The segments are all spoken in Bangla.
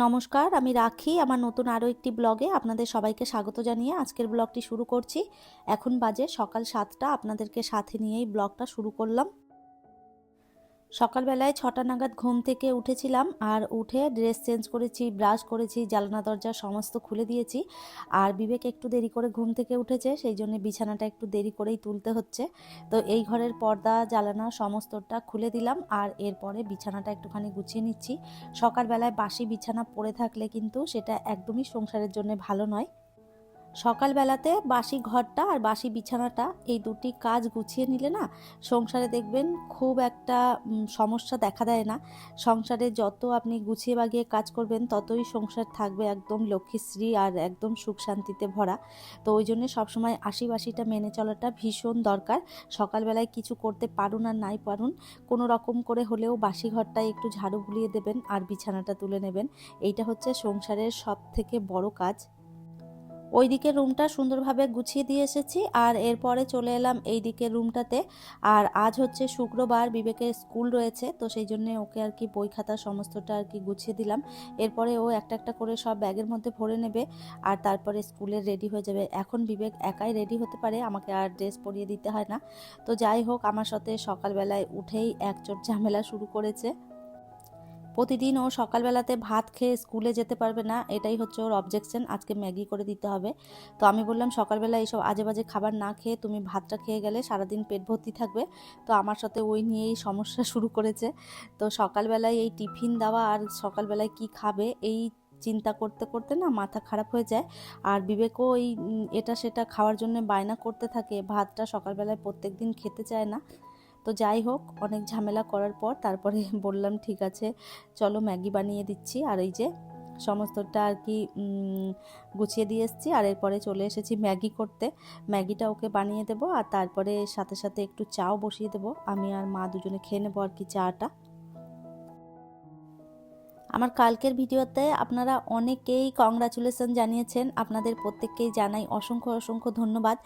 নমস্কার, আমি রাখি। আমার নতুন আরও একটি ব্লগে আপনাদের সবাইকে স্বাগত জানিয়ে আজকের ব্লগটি শুরু করছি। এখন বাজে সকাল 7টা। আপনাদেরকে সাথে নিয়েই ব্লগটা শুরু করলাম। সকালবেলায় 6টা নাগাদ ঘুম থেকে উঠেছিলাম, আর উঠে ড্রেস চেঞ্জ করেছি, ব্রাশ করেছি, জানলা দরজা সমস্ত খুলে দিয়েছি। আর বিবেক একটু দেরি করে ঘুম থেকে উঠেছে, সেই জন্য বিছানাটা একটু দেরি করেই তুলতে হচ্ছে। তো এই ঘরের পর্দা জানালা সমস্তটা খুলে দিলাম, আর এরপরে বিছানাটা একটুখানি গুছিয়ে নিচ্ছি। সকালবেলায় বাসি বিছানা পড়ে থাকলে কিন্তু সেটা একদমই সংসারের জন্য ভালো নয়। সকালবেলাতে বাসি ঘরটা আর বাসি বিছানাটা, এই দুটি কাজ গুছিয়ে নিলে না সংসারে দেখবেন খুব একটা সমস্যা দেখা দেয় না। সংসারে যত আপনি গুছিয়ে বাগিয়ে কাজ করবেন ততই সংসার থাকবে একদম লক্ষ্মীশ্রী আর একদম সুখ শান্তিতে ভরা। তো ওই জন্য সবসময় আশি বাসিটা মেনে চলাটা ভীষণ দরকার। সকালবেলায় কিছু করতে পারুন আর নাই পারুন, কোনো রকম করে হলেও বাসি ঘরটায় একটু ঝাড়ু বুলিয়ে দেবেন আর বিছানাটা তুলে নেবেন। এইটা হচ্ছে সংসারের সব থেকে বড় কাজ। ওই দিকের রুমটা সুন্দরভাবে গুছিয়ে দিয়ে এসেছি, আর এরপরে চলে এলাম এই দিকের রুমটাতে। আর আজ হচ্ছে শুক্রবার, বিবেকের স্কুল রয়েছে, তো সেই জন্য ওকে আর কি বই খাতা সমস্তটা আর কি গুছিয়ে দিলাম। এরপরে ও একটা একটা করে সব ব্যাগের মধ্যে ভরে নেবে, আর তারপরে স্কুলে রেডি হয়ে যাবে। এখন বিবেক একাই রেডি হতে পারে, আমাকে আর ড্রেস পরিয়ে দিতে হয় না। তো যাই হোক, আমার সাথে সকালবেলায় উঠেই একচোট ঝামেলা শুরু করেছে। প্রতিদিন ও সকালবেলাতে ভাত খেয়ে স্কুলে যেতে পারবে না, এটাই হচ্ছে ওর অবজেকশন। আজকে ম্যাগি করে দিতে হবে। তো আমি বললাম, সকালবেলা এইসব আজে বাজে খাবার না খেয়ে তুমি ভাতটা খেয়ে গেলে সারাদিন পেট ভর্তি থাকবে। তো আমার সাথে ওই নিয়েই সমস্যা শুরু করেছে। তো সকালবেলায় এই টিফিন দেওয়া আর সকালবেলায় কি খাবে এই চিন্তা করতে করতে না মাথা খারাপ হয়ে যায়। আর বিবেকও ওই এটা সেটা খাওয়ার জন্য বায়না করতে থাকে, ভাতটা সকালবেলায় প্রত্যেক দিন খেতে চায় না। তো যাই হোক, অনেক ঝামেলা করার পর তারপরে বললাম ঠিক আছে চলো ম্যাগি বানিয়ে দিচ্ছি। আর এই যে সমস্তটা আর কি গুছিয়ে দিয়ে এসেছি, আর এরপরে চলে এসেছি ম্যাগি করতে। ম্যাগিটা ওকে বানিয়ে দেবো, আর তারপরে সাথে সাথে একটু চাও বসিয়ে দেবো। আমি আর মা দুজনে খেয়ে নেবো আর কি চাটা। আমার কালকের ভিডিওতে আপনারা অনেকেই কংগ্রাচুলেশন জানিয়েছেন, আপনাদের প্রত্যেককেই জানাই অসংখ্য অসংখ্য ধন্যবাদ।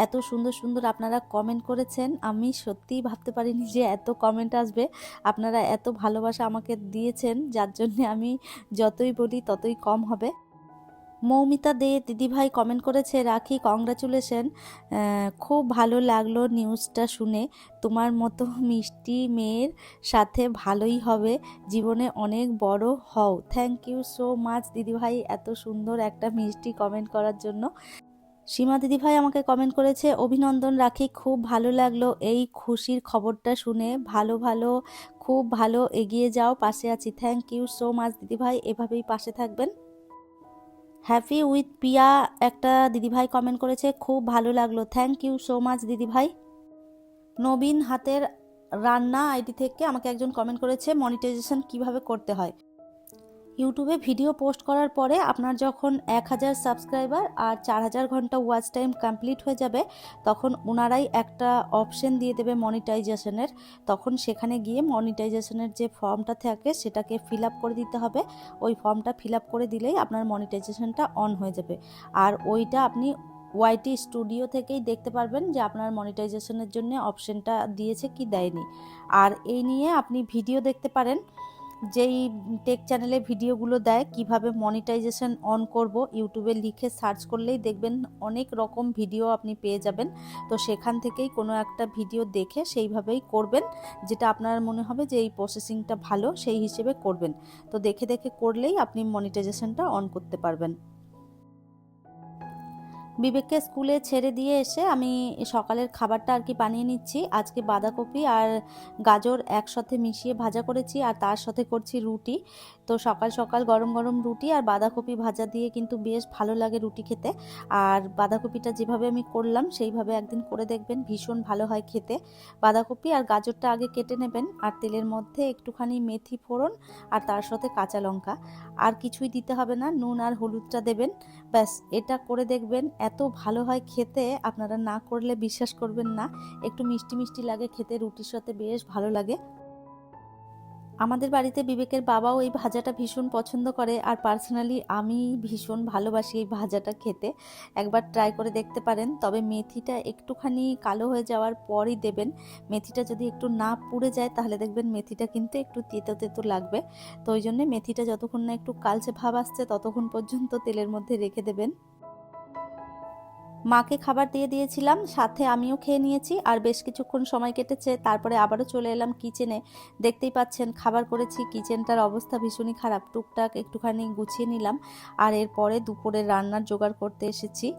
এত সুন্দর সুন্দর আপনারা কমেন্ট করেছেন, আমি সত্যিই ভাবতে পারিনি যে এত কমেন্ট আসবে। আপনারা এত ভালোবাসা আমাকে দিয়েছেন, যার জন্যে আমি যতই বলি ততই কম হবে। মৌমিতা দে দিদিভাই কমেন্ট করেছে, রাখি কংগ্রাচুলেশন, খুব ভালো লাগলো নিউজটা শুনে। তোমার মতো মিষ্টি মেয়ের সাথে ভালোই হবে, জীবনে অনেক বড় হও। থ্যাংক ইউ সো মাচ দিদিভাই, এত সুন্দর একটা মিষ্টি কমেন্ট করার জন্য। সীমা দিদিভাই আমাকে কমেন্ট করেছে, অভিনন্দন রাখি, খুব ভালো লাগলো এই খুশির খবরটা শুনে। ভালো ভালো, খুব ভালো, এগিয়ে যাও, পাশে আছি। থ্যাংক ইউ সো মাচ দিদিভাই, এভাবেই পাশে থাকবেন। হ্যাপি উইথ পিয়া একটা দিদিভাই কমেন্ট করেছে, খুব ভালো লাগলো। থ্যাংক ইউ সো মাচ দিদিভাই। নবীন হাতের রান্না আইডি থেকে আমাকে একজন কমেন্ট করেছে, মনিটাইজেশন কিভাবে করতে হয়। ইউটিউবে ভিডিও পোস্ট করার পরে আপনার যখন 1000 সাবস্ক্রাইবার আর 4000 ঘন্টা ওয়াচ টাইম কমপ্লিট হয়ে যাবে, তখন ওনারাই একটা অপশন দিয়ে দেবে মনিটাইজেশনের। তখন সেখানে গিয়ে মনিটাইজেশনের যে ফর্মটা থাকে সেটাকে ফিল আপ করে দিতে হবে। ওই ফর্মটা ফিল আপ করে দিলেই আপনার মনিটাইজেশনটা অন হয়ে যাবে। আর ওইটা আপনি ওয়াইটি স্টুডিও থেকেই দেখতে পারবেন যে আপনার মনিটাইজেশনের জন্য অপশনটা দিয়েছে কি দেয়নি। আর এই নিয়ে আপনি ভিডিও দেখতে পারেন, যেই টেক চ্যানেলে ভিডিওগুলো দেয় কিভাবে মনিটাইজেশন অন করব, ইউটিউবে লিখে সার্চ করলেই দেখবেন অনেক রকম ভিডিও আপনি পেয়ে যাবেন। তো সেখান থেকেই কোনো একটা ভিডিও দেখে সেইভাবেই করবেন, যেটা আপনার মনে হবে যে এই প্রসেসিংটা ভালো সেই হিসেবে করবেন। তো দেখে দেখে করলেই আপনি মনিটাইজেশনটা অন করতে পারবেন। বিবেককে স্কুলে ছেড়ে দিয়ে এসে আমি সকালের খাবারটা আর কি বানিয়ে নিচ্ছি। আজকে বাঁধাকপি আর গাজর একসাথে মিশিয়ে ভাজা করেছি, আর তার সাথে করছি রুটি। তো সকাল সকাল গরম গরম রুটি আর বাঁধাকপি ভাজা দিয়ে কিন্তু বেশ ভালো লাগে রুটি খেতে। আর বাঁধাকপিটা যেভাবে আমি করলাম সেইভাবে একদিন করে দেখবেন, ভীষণ ভালো হয় খেতে। বাঁধাকপি আর গাজরটা আগে কেটে নেবেন, আর তেলের মধ্যে একটুখানি মেথি ফোড়ন আর তার সাথে কাঁচা লঙ্কা, আর কিছুই দিতে হবে না, নুন আর হলুদটা দেবেন। ব্যাস, এটা করে দেখবেন এত ভালো হয় খেতে, আপনারা না করলে বিশ্বাস করবেন না। একটু মিষ্টি মিষ্টি লাগে খেতে, রুটির সাথে বেশ ভালো লাগে। আমাদের বাড়িতে বিবেকের বাবাও এই ভাজাটা ভীষণ পছন্দ করে, আর পার্সোনালি আমি ভীষণ ভালোবাসি এই ভাজাটা খেতে। একবার ট্রাই করে দেখতে পারেন, তবে মেথিটা একটুখানি কালো হয়ে যাওয়ার পরই দেবেন। মেথিটা যদি একটু না পুড়ে যায় তাহলে দেখবেন মেথিটা কিন্তু একটু তেতো তেতো লাগবে। তো ওই জন্যে মেথিটা যতক্ষণ না একটু কালচে ভাব আসছে ততক্ষণ পর্যন্ত তেলের মধ্যে রেখে দেবেন। মাকে খাবার দিয়ে দিয়েছিলাম, সাথে আমিও খেয়ে নিয়েছি, আর বেশ কিছুক্ষণ সময় কেটেছে। তারপরে আবারও চলে এলাম কিচেনে। দেখতেই পাচ্ছেন খাবার করেছি, কিচেনটার অবস্থা ভীষণই খারাপ। টুকটাক একটুখানি গুছিয়ে নিলাম, আর এরপরে দুপুরের রান্নার জোগাড় করতে এসেছি।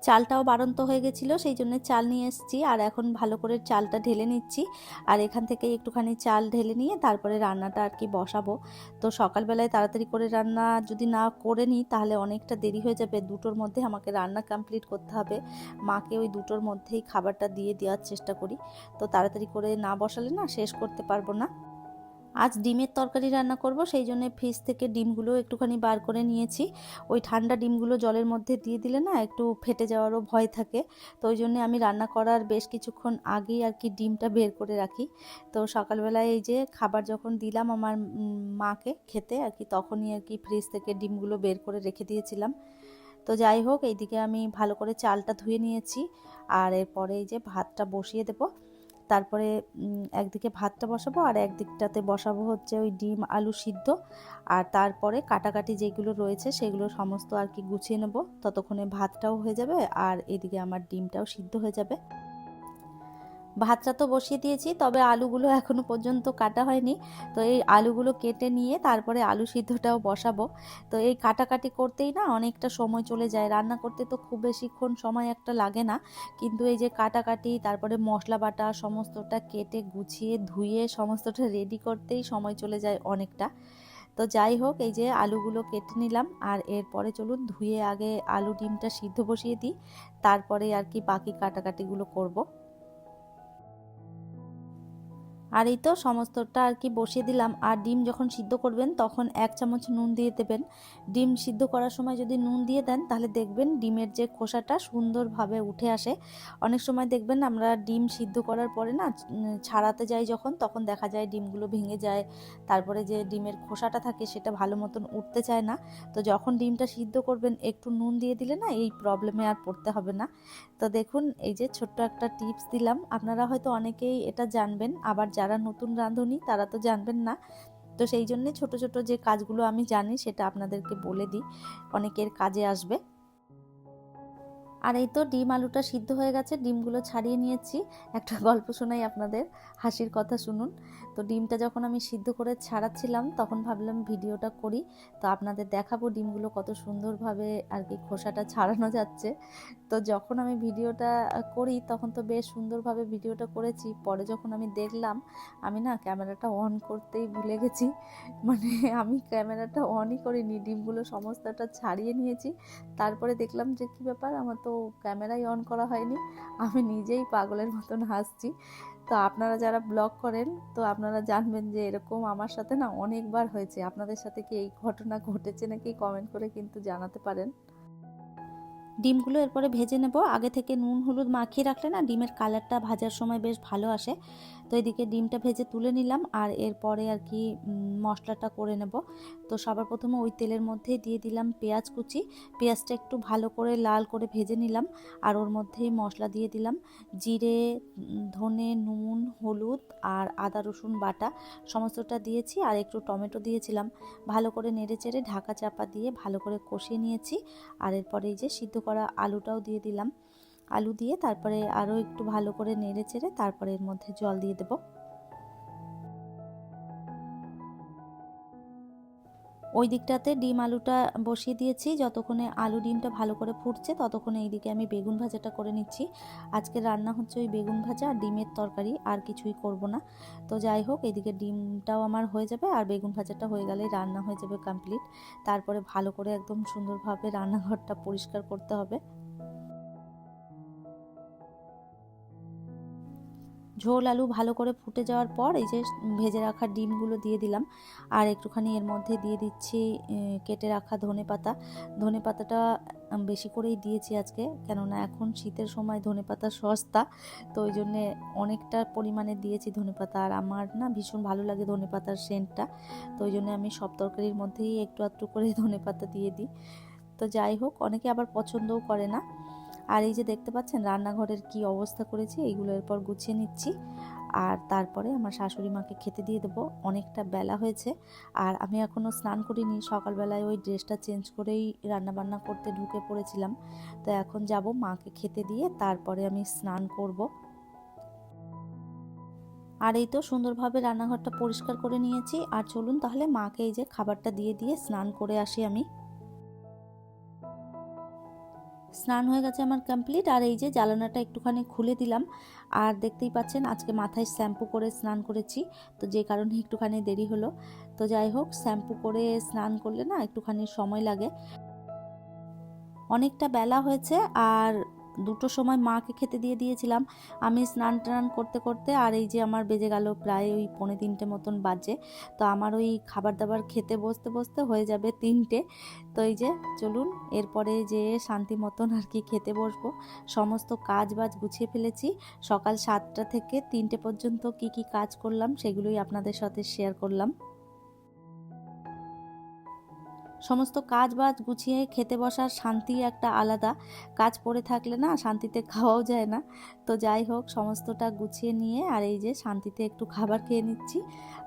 চালটাও বাড়ন্ত হয়ে গেছিলো, সেই জন্য চাল নিয়ে এসেছি, আর এখন ভালো করে চালটা ঢেলে নিচ্ছি। আর এখান থেকে একটুখানি চাল ঢেলে নিয়ে তারপরে রান্নাটা আর কি বসাবো। তো সকালবেলায় তাড়াতাড়ি করে রান্না যদি না করে নিই তাহলে অনেকটা দেরি হয়ে যাবে। 2টোর মধ্যে আমাকে রান্না কমপ্লিট করতে হবে। মাকে ওই 2টোর মধ্যেই খাবারটা দিয়ে দেওয়ার চেষ্টা করি। তো তাড়াতাড়ি করে না বসালে না শেষ করতে পারবো না। আজ ডিমের তরকারি রান্না করব, সেই জন্য ফ্রিজ থেকে ডিমগুলো একটুখানি বার করে নিয়েছি। ওই ঠান্ডা ডিমগুলো জলের মধ্যে দিয়ে দিলে না একটু ফেটে যাওয়ারও ভয় থাকে। তো ওই জন্য আমি রান্না করার বেশ কিছুক্ষণ আগেই আর কি ডিমটা বের করে রাখি। তো সকালবেলায় এই যে খাবার যখন দিলাম আমার মাকে খেতে আর কি, তখনই আর কি ফ্রিজ থেকে ডিমগুলো বের করে রেখে দিয়েছিলাম। তো যাই হোক, এইদিকে আমি ভালো করে চালটা ধুয়ে নিয়েছি, আর এরপরে এই যে ভাতটা বসিয়ে দেবো। তারপরে একদিকে ভাতটা বসাবো, আর একদিকটাতে বসাবো হচ্ছে ওই ডিম আলু সিদ্ধ। আর তারপরে কাটাকাটি যেগুলো রয়েছে সেগুলো সমস্ত আর কি গুছিয়ে নেব। ততক্ষণে ভাতটাও হয়ে যাবে, আর এদিকে আমার ডিমটাও সিদ্ধ হয়ে যাবে। ভাতটা তো বসিয়ে দিয়েছি, তবে আলুগুলো এখনো পর্যন্ত কাটা হয়নি। তো এই আলুগুলো কেটে নিয়ে তারপরে আলু সিদ্ধটাও বসাবো। তো এই কাটাকাটি করতেই না অনেকটা সময় চলে যায়। রান্না করতে তো খুব বেশিক্ষণ সময় একটা লাগে না, কিন্তু এই যে কাটাকাটি তারপরে মশলা বাটা সমস্তটা কেটে গুছিয়ে ধুয়ে সমস্তটা রেডি করতেই সময় চলে যায় অনেকটা। তো যাই হোক, এই যে আলুগুলো কেটে নিলাম, আর এরপরে চলুন ধুয়ে আগে আলু ডিমটা সিদ্ধ বসিয়ে দিই, তারপরে আর কি বাকি কাটাকাটিগুলো করব। আর এই তো সমস্তটা আর কি বসিয়ে দিলাম। আর ডিম যখন সিদ্ধ করবেন তখন 1 চামচ নুন দিয়ে দেবেন। ডিম সিদ্ধ করার সময় যদি নুন দিয়ে দেন তাহলে দেখবেন ডিমের যে খোসাটা সুন্দরভাবে উঠে আসে। অনেক সময় দেখবেন আমরা ডিম সিদ্ধ করার পরে না ছাড়াতে যাই যখন, তখন দেখা যায় ডিমগুলো ভেঙে যায়। তারপরে যে ডিমের খোসাটা থাকে সেটা ভালো মতন উঠতে চায় না। তো যখন ডিমটা সিদ্ধ করবেন একটু নুন দিয়ে দিলে না এই প্রবলেমে আর পড়তে হবে না। তো দেখুন, এই যে ছোট্ট একটা টিপস দিলাম, আপনারা হয়তো অনেকেই এটা জানবেন, আবার যারা নতুন রাঁধুনি তারা তো জানবেন না। তো সেই জন্যে ছোট ছোট যে কাজগুলো আমি জানি সেটা আপনাদেরকে বলে দিই, অনেকের কাজে আসবে। আর এই তো ডিম আলুটা সিদ্ধ হয়ে গেছে, ডিমগুলো ছাড়িয়ে নিয়েছি। একটা গল্প শোনাই আপনাদের, হাসির কথা শুনুন। তো ডিমটা যখন আমি সিদ্ধ করে ছাড়াচ্ছিলাম তখন ভাবলাম ভিডিওটা করি, তো আপনাদের দেখাবো ডিমগুলো কত সুন্দরভাবে আর কি খোসাটা ছাড়ানো যাচ্ছে। তো যখন আমি ভিডিওটা করি তখন তো বেশ সুন্দরভাবে ভিডিওটা করেছি, পরে যখন আমি দেখলাম আমি না ক্যামেরাটা অন করতেই ভুলে গেছি। মানে আমি ক্যামেরাটা অনই করিনি, ডিমগুলো সমস্তটা ছাড়িয়ে নিয়েছি। তারপরে দেখলাম যে কী ব্যাপার, আমার তো ক্যামেরাই অন করা হয়নি। আমি নিজেই পাগলের মতন হাসছি। তো আপনারা যারা ব্লগ করেন তো আপনারা জানবেন যে এরকম আমার সাথে না অনেকবার হয়েছে। আপনাদের সাথে কি এই ঘটনা ঘটেছে নাকি কমেন্ট করে কিন্তু জানাতে পারেন। ডিমগুলো এরপরে ভেজে নেব। আগে থেকে নুন হলুদ মাখিয়ে রাখলে না ডিমের কালারটা ভাজার সময় বেশ ভালো আসে। তো এদিকে ডিমটা ভেজে তুলে নিলাম, আর এরপরে আর কি মশলাটা করে নেব। তো সবার প্রথমে ওই তেলের মধ্যে দিয়ে দিলাম পেঁয়াজ কুচি। পেঁয়াজটা একটু ভালো করে লাল করে ভেজে নিলাম, আর ওর মধ্যেই মশলা দিয়ে দিলাম জিরে, ধনে, নুন, হলুদ আর আদা রসুন বাটা সমস্তটা দিয়েছি, আর একটু টমেটো দিয়েছিলাম। ভালো করে নেড়ে চেড়ে ঢাকা চাপা দিয়ে ভালো করে কষিয়ে নিয়েছি। আর এরপরে এই যে সিদ্ধ করা আলুটাও দিয়ে দিলাম। আলু দিয়ে তারপরে আরও একটু ভালো করে নেড়ে চেড়ে তারপরে এর মধ্যে জল দিয়ে দেবো। ওই দিকটাতে ডিম আলুটা বসিয়ে দিয়েছি, যতক্ষণে আলু ডিমটা ভালো করে ফুটছে ততক্ষণে এইদিকে আমি বেগুন ভাজাটা করে নিচ্ছি। আজকে রান্না হচ্ছে ওই বেগুন ভাজা আর ডিমের তরকারি, আর কিছুই করব না। তো যাই হোক, এইদিকে ডিমটাও আমার হয়ে যাবে আর বেগুন ভাজাটা হয়ে গেলে রান্না হয়ে যাবে কমপ্লিট। তারপরে ভালো করে একদম সুন্দরভাবে রান্নাঘরটা পরিষ্কার করতে হবে। ঝোল আলু ভালো করে ফুটে যাওয়ার পর এই যে ভেজে রাখা ডিমগুলো দিয়ে দিলাম, আর একটুখানি এর মধ্যে দিয়ে দিচ্ছি কেটে রাখা ধনেপাতা। ধনেপাতাটা বেশি করেই দিয়েছি আজকে, কেননা এখন শীতের সময় ধনেপাতা সস্তা, তো ওই জন্যে অনেকটা পরিমাণে দিয়েছি ধনেপাতা। আর আমার না ভীষণ ভালো লাগে ধনেপাতার সেন্টটা, তো ওই জন্য আমি সব তরকারির মধ্যেই একটু আধটু করে ধনেপাতা দিয়ে দিই। তো যাই হোক, অনেকে আবার পছন্দও করে না। আর এই যে দেখতে পাচ্ছেন রান্নাঘরের কি অবস্থা করেছি, এইগুলো এরপর গুছিয়ে নিচ্ছি, আর তারপরে আমার শাশুড়ি মাকে খেতে দিয়ে দেবো। অনেকটা বেলা হয়েছে আর আমি এখনও স্নান করিনি। সকালবেলায় ওই ড্রেসটা চেঞ্জ করেই রান্নাবান্না করতে ঢুকে পড়েছিলাম, তো এখন যাব মাকে খেতে দিয়ে তারপরে আমি স্নান করব। আর এই তো সুন্দরভাবে রান্নাঘরটা পরিষ্কার করে নিয়েছি, আর চলুন তাহলে মাকে এই যে খাবারটা দিয়ে দিয়ে স্নান করে আসি আমি। স্নান হয়ে গেছে আমার কমপ্লিট, আর এই যে জ্বালানাটা একটুখানি খুলে দিলাম। আর দেখতেই পাচ্ছেন আজকে মাথায় শ্যাম্পু করে স্নান করেছি, তো যে কারণে একটুখানি দেরি হলো। তো যাই হোক, শ্যাম্পু করে স্নান করলে না একটুখানি সময় লাগে। অনেকটা বেলা হয়েছে, আর 2টোর সময় মাকে খেতে দিয়ে দিয়েছিলাম আমি স্নান টান করতে করতে, আর এই যে আমার বেজে গেল প্রায় ওই 2:45 মতন বাজে। তো আমার ওই খাবার দাবার খেতে বসতে বসতে হয়ে যাবে 3টে। তো এই যে চলুন এরপরে যে শান্তি মতন আর কি খেতে বসবো। সমস্ত কাজ বাজ গুছিয়ে ফেলেছি, সকাল 7টা থেকে 3টে পর্যন্ত কি কি কাজ করলাম সেগুলোই আপনাদের সাথে শেয়ার করলাম। সমস্ত কাজ বাজ গুছিয়ে খেতে বসার শান্তি একটা আলাদা, কাজ পড়ে থাকলে না শান্তিতে খাওয়াও যায় না। তো যাই হোক, সমস্তটা গুছিয়ে নিয়ে আর এই যে শান্তিতে একটু খাবার খেয়ে নিচ্ছি,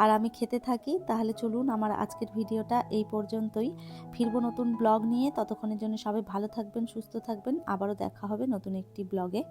আর আমি খেতে থাকি। তাহলে চলুন, আমার আজকের ভিডিওটা এই পর্যন্তই। ফিরবো নতুন ব্লগ নিয়ে, ততক্ষণের জন্য সবাই ভালো থাকবেন, সুস্থ থাকবেন। আবারও দেখা হবে নতুন একটি ব্লগে।